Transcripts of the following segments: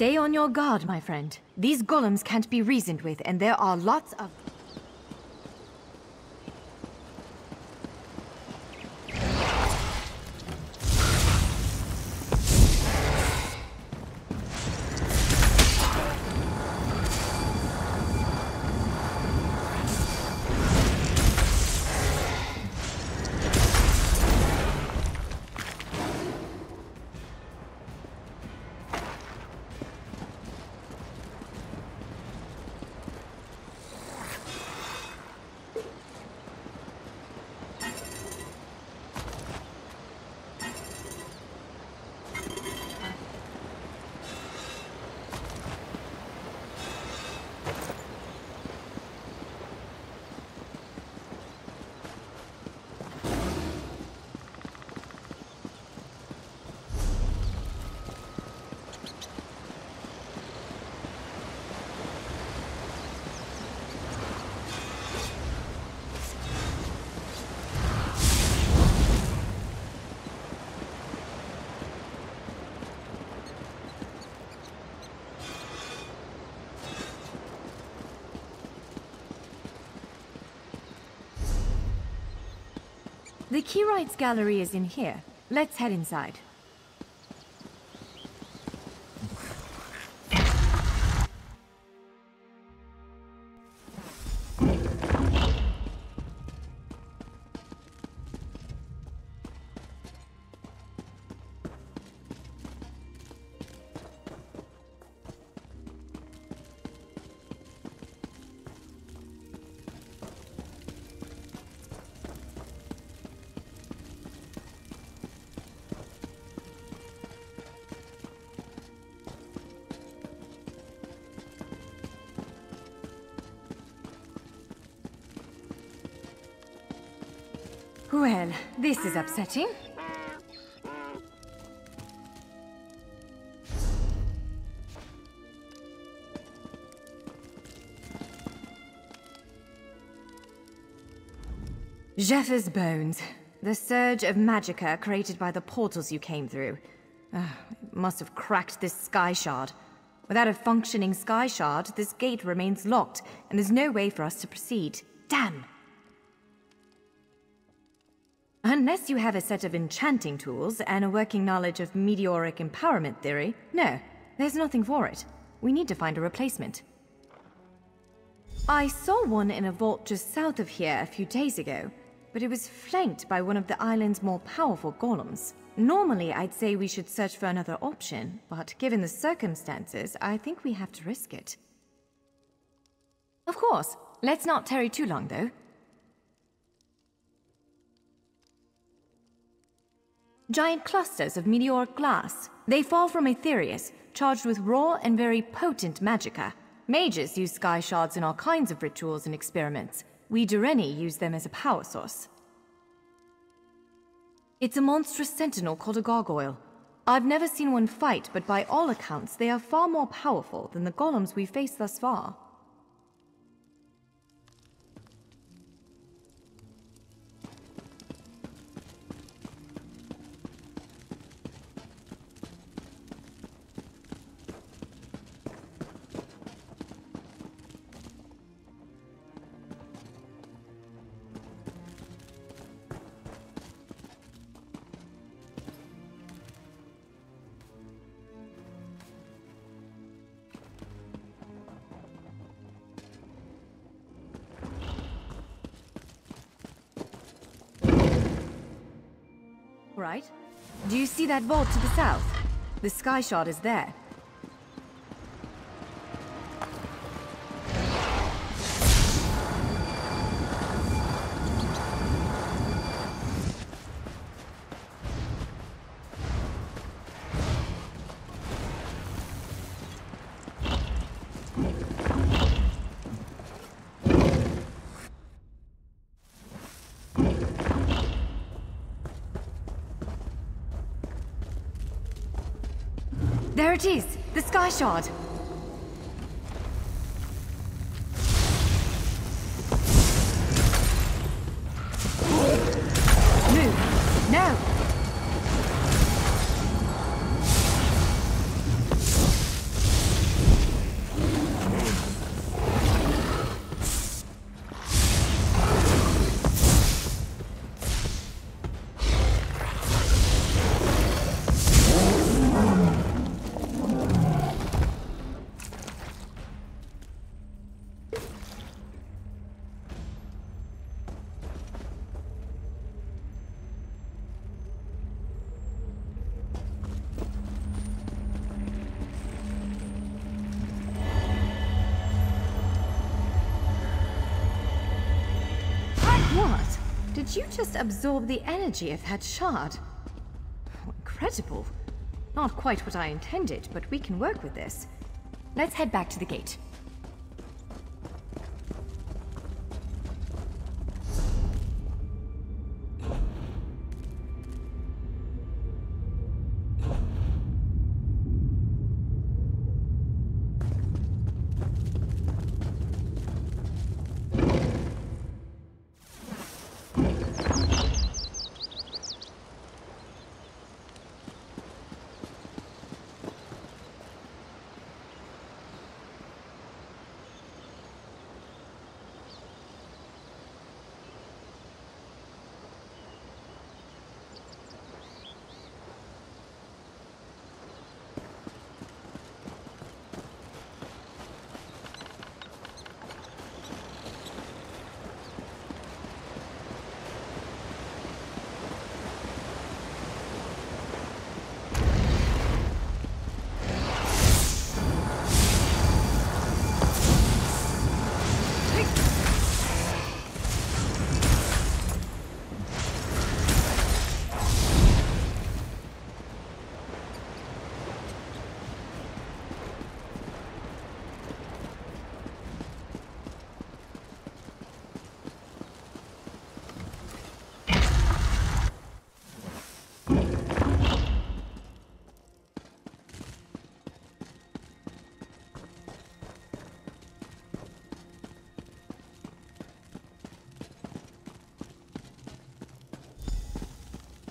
Stay on your guard, my friend. These golems can't be reasoned with, and there are lots of... The Keyrites gallery is in here. Let's head inside. Well, this is upsetting. Jeff's bones. The surge of magicka created by the portals you came through. It must have cracked this sky shard. Without a functioning sky shard, this gate remains locked, and there's no way for us to proceed. Damn! Unless you have a set of enchanting tools and a working knowledge of meteoric empowerment theory, no, there's nothing for it. We need to find a replacement. I saw one in a vault just south of here a few days ago, but it was flanked by one of the island's more powerful golems. Normally, I'd say we should search for another option, but given the circumstances, I think we have to risk it. Of course. Let's not tarry too long, though. Giant clusters of meteoric glass. They fall from Aetherius, charged with raw and very potent magicka. Mages use sky shards in all kinds of rituals and experiments. We Dureni use them as a power source. It's a monstrous sentinel called a gargoyle. I've never seen one fight, but by all accounts, they are far more powerful than the golems we've faced thus far. Right. Do you see that vault to the south? The sky shard is there. There it is! The sky shard! Move! No! What? Did you just absorb the energy of that shard? Oh, incredible. Not quite what I intended, but we can work with this. Let's head back to the gate.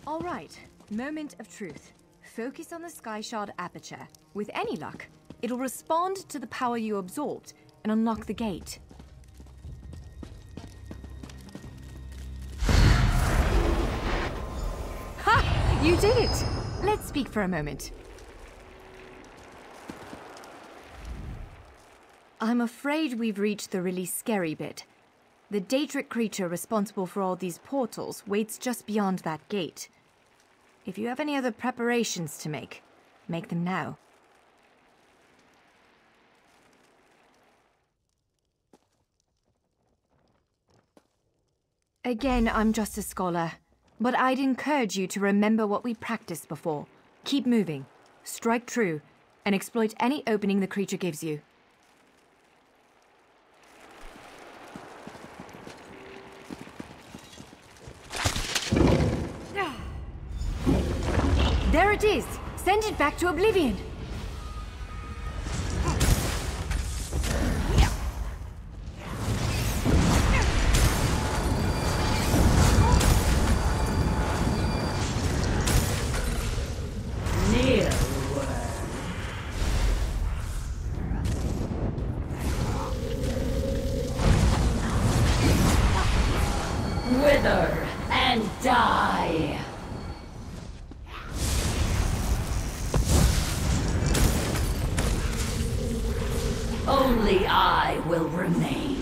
All right, moment of truth. Focus on the Sky Shard aperture. With any luck, it'll respond to the power you absorbed and unlock the gate. Ha! You did it! Let's speak for a moment. I'm afraid we've reached the really scary bit. The Daedric creature responsible for all these portals waits just beyond that gate. If you have any other preparations to make them now. Again, I'm just a scholar, but I'd encourage you to remember what we practiced before. Keep moving, strike true, and exploit any opening the creature gives you. There it is! Send it back to oblivion! Wither and die! Only I will remain.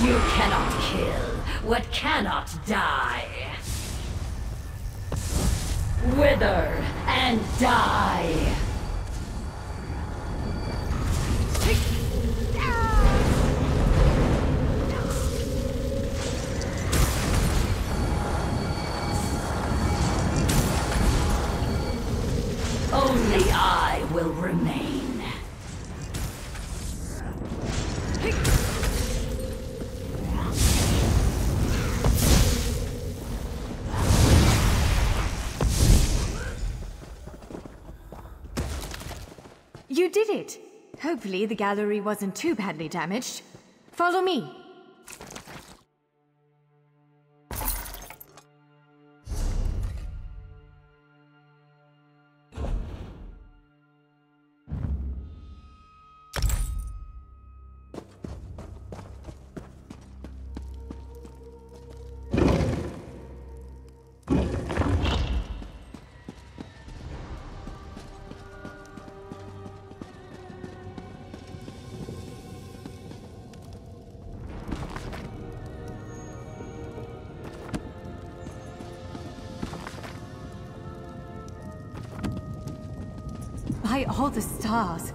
You cannot kill what cannot die. Wither and die! Only I will remain. You did it! Hopefully the gallery wasn't too badly damaged. Follow me! By all the stars!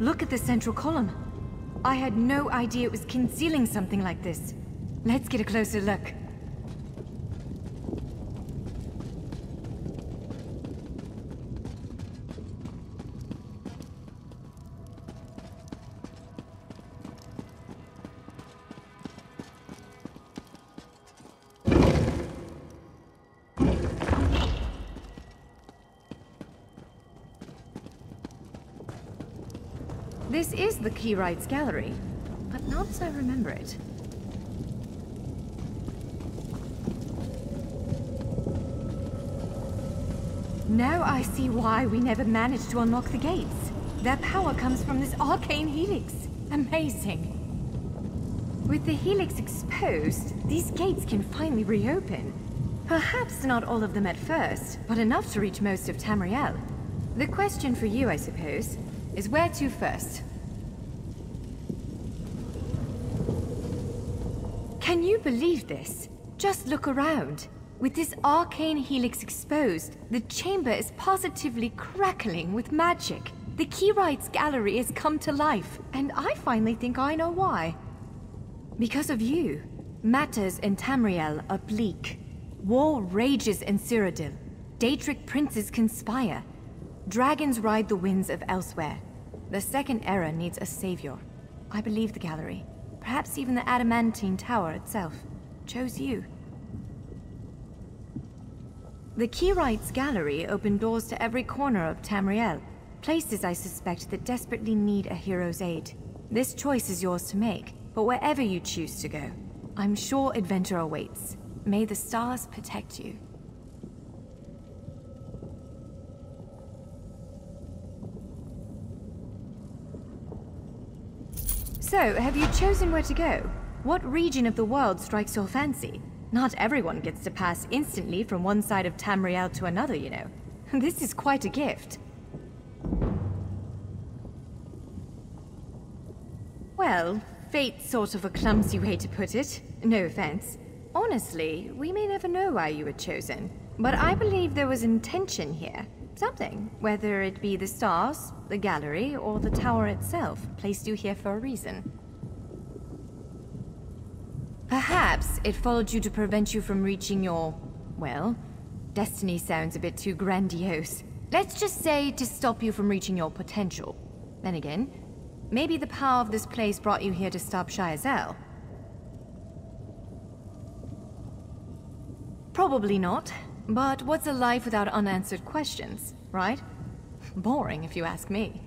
Look at the central column. I had no idea it was concealing something like this. Let's get a closer look. This is the Keyrights Gallery, but not as I remember it. Now I see why we never managed to unlock the gates. Their power comes from this arcane helix. Amazing. With the helix exposed, these gates can finally reopen. Perhaps not all of them at first, but enough to reach most of Tamriel. The question for you, I suppose, is where to first? Can you believe this? Just look around. With this arcane helix exposed, the chamber is positively crackling with magic. The Keyrights Gallery has come to life, and I finally think I know why. Because of you. Matters in Tamriel are bleak. War rages in Cyrodiil. Daedric princes conspire. Dragons ride the winds of elsewhere. The Second Era needs a savior. I believe the gallery, perhaps even the Adamantine Tower itself, chose you. The Keyrights Gallery opened doors to every corner of Tamriel, places I suspect that desperately need a hero's aid. This choice is yours to make, but wherever you choose to go, I'm sure adventure awaits. May the stars protect you. So, have you chosen where to go? What region of the world strikes your fancy? Not everyone gets to pass instantly from one side of Tamriel to another, you know. This is quite a gift. Well, fate's sort of a clumsy way to put it. No offense. Honestly, we may never know why you were chosen. But I believe there was intention here. Something, whether it be the stars, the gallery, or the tower itself, placed you here for a reason. Perhaps it followed you to prevent you from reaching your, well, destiny sounds a bit too grandiose. Let's just say to stop you from reaching your potential. Then again, maybe the power of this place brought you here to stop Shayazel. Probably not. But what's a life without unanswered questions, right? Boring, if you ask me.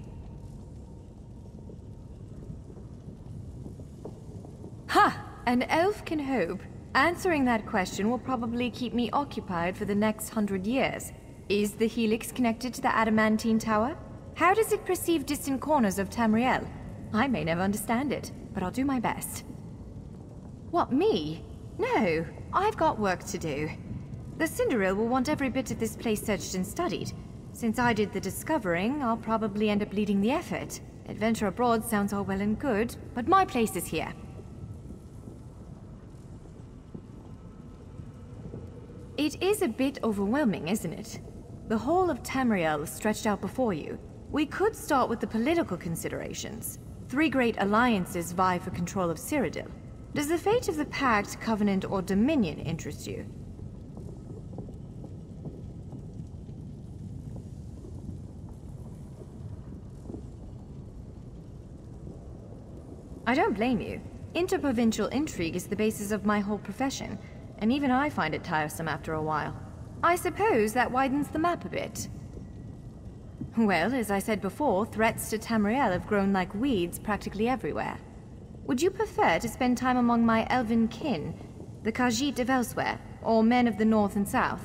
Ha! An elf can hope. Answering that question will probably keep me occupied for the next 100 years. Is the helix connected to the Adamantine Tower? How does it perceive distant corners of Tamriel? I may never understand it, but I'll do my best. What, me? No, I've got work to do. The Cinderil will want every bit of this place searched and studied. Since I did the discovering, I'll probably end up leading the effort. Adventure abroad sounds all well and good, but my place is here. It is a bit overwhelming, isn't it? The whole of Tamriel is stretched out before you. We could start with the political considerations. 3 great alliances vie for control of Cyrodiil. Does the fate of the Pact, Covenant, or Dominion interest you? I don't blame you. Interprovincial intrigue is the basis of my whole profession, and even I find it tiresome after a while. I suppose that widens the map a bit. Well, as I said before, threats to Tamriel have grown like weeds practically everywhere. Would you prefer to spend time among my elven kin, the Khajiit of elsewhere, or men of the north and south?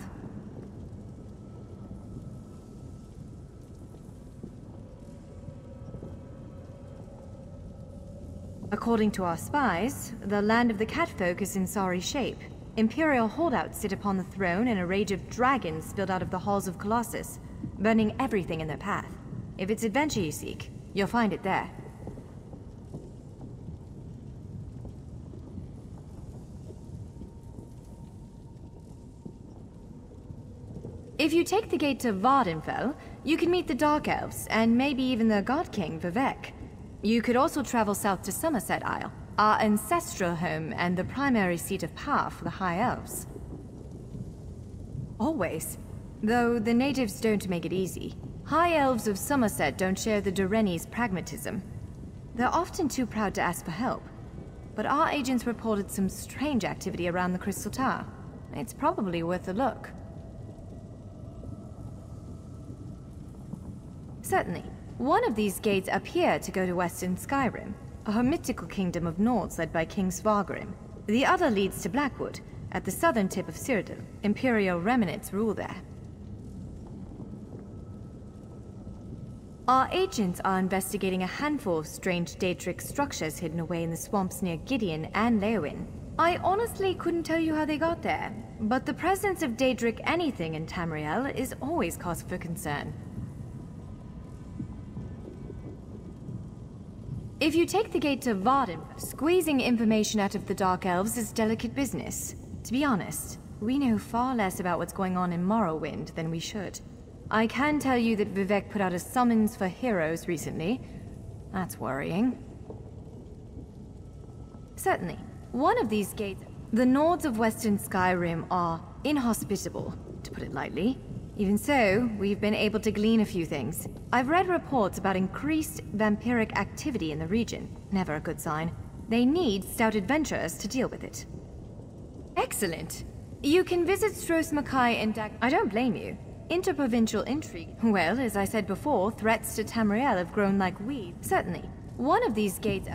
According to our spies, the land of the catfolk is in sorry shape. Imperial holdouts sit upon the throne and a rage of dragons spilled out of the halls of Colossus, burning everything in their path. If it's adventure you seek, you'll find it there. If If you take the gate to Vardenfell, you can meet the Dark Elves, and maybe even the God King, Vivek. You could also travel south to Somerset Isle, our ancestral home and the primary seat of power for the High Elves. Always. Though the natives don't make it easy. High Elves of Somerset don't share the Durrani's pragmatism. They're often too proud to ask for help. But our agents reported some strange activity around the Crystal Tower. It's probably worth a look. Certainly. One of these gates appear to go to Western Skyrim, a hermitical kingdom of Nords led by King Svargrim. The other leads to Blackwood, at the southern tip of Cyrodiil. Imperial remnants rule there. Our agents are investigating a handful of strange Daedric structures hidden away in the swamps near Gideon and Leowyn. I honestly couldn't tell you how they got there, but the presence of Daedric anything in Tamriel is always cause for concern. If you take the gate to Varden, squeezing information out of the Dark Elves is delicate business. To be honest, we know far less about what's going on in Morrowind than we should. I can tell you that Vivek put out a summons for heroes recently. That's worrying. Certainly. One of these gates... The Nords of Western Skyrim are inhospitable, to put it lightly. Even so, we've been able to glean a few things. I've read reports about increased vampiric activity in the region. Never a good sign. They need stout adventurers to deal with it. Excellent. You can visit Stros Mackay and I don't blame you. Interprovincial intrigue. Well, as I said before, threats to Tamriel have grown like weeds. Certainly. One of these gates...